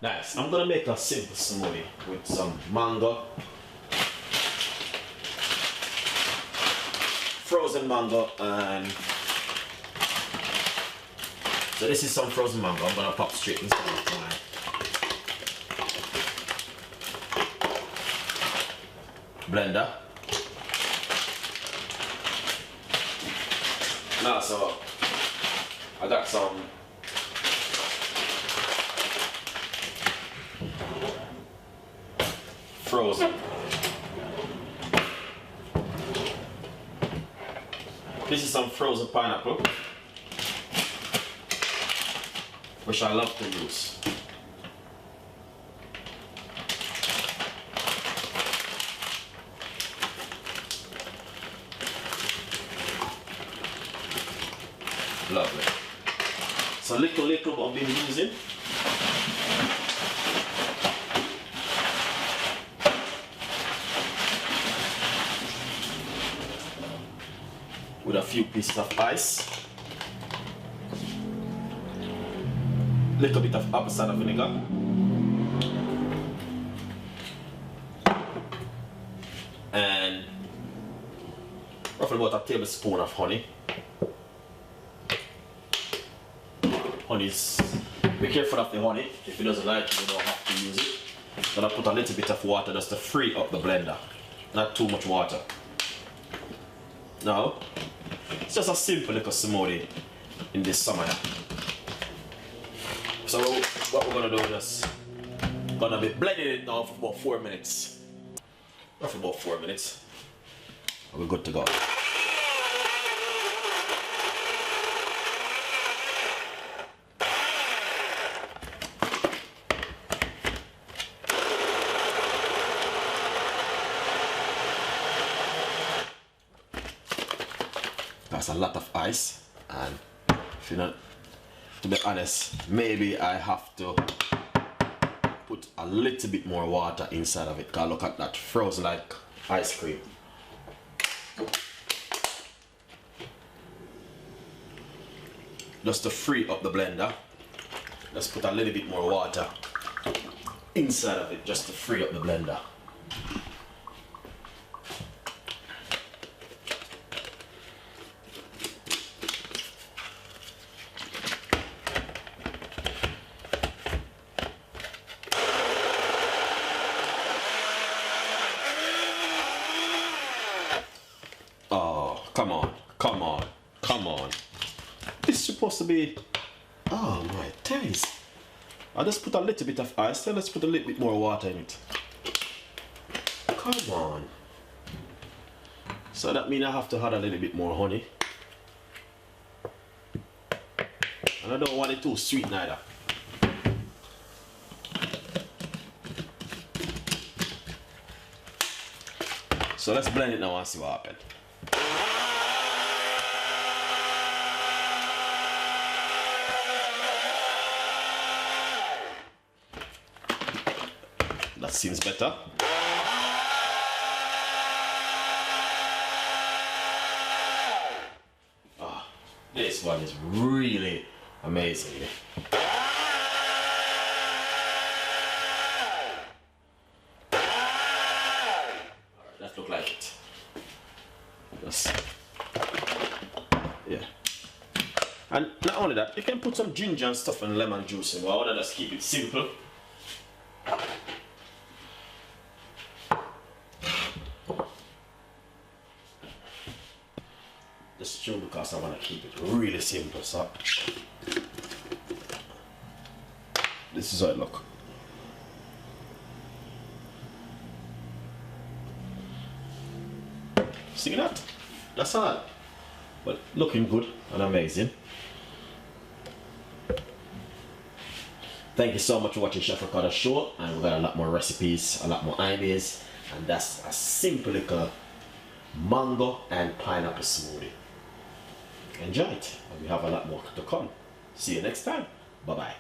Nice. I'm gonna make a simple smoothie with some mango, frozen mango, and so this is some frozen mango. I'm gonna pop straight inside of my blender. Now, so I got some frozen. This is some frozen pineapple, which I love to use. Lovely. So little what I've been using. With a few pieces of ice. Little bit of apple cider vinegar. And roughly about a tablespoon of honey. Honey's, be careful of the honey. If it doesn't like it, you don't have to use it. Then I put a little bit of water just to free up the blender. Not too much water. Now, it's just a simple little smoothie in this summer. So what we're gonna do is gonna be blending it now for about 4 minutes. Roughly about 4 minutes. And we're good to go. That's a lot of ice, and if you know, to be honest, maybe I have to put a little bit more water inside of it. Cause look at that, frozen like ice cream. Just to free up the blender, let's put a little bit more water inside of it just to free up the blender. Oh, come on, come on, come on. This is supposed to be, oh my days. I just put a little bit of ice, then let's put a little bit more water in it. Come on. So that means I have to add a little bit more honey. And I don't want it too sweet neither. So let's blend it now and see what happens. That seems better. Ah, this one is really amazing. That look like it. Just, yeah. And not only that, you can put some ginger and stuff and lemon juice in. Well, I just keep it simple. Just true because I want to keep it really simple. So this is how it looks. See that? That's all. But looking good and amazing. Thank you so much for watching Chef Ricardo show, and we got a lot more recipes, a lot more ideas, and that's a simple little mango and pineapple smoothie. Enjoy it, and we have a lot more to come. See you next time. Bye bye.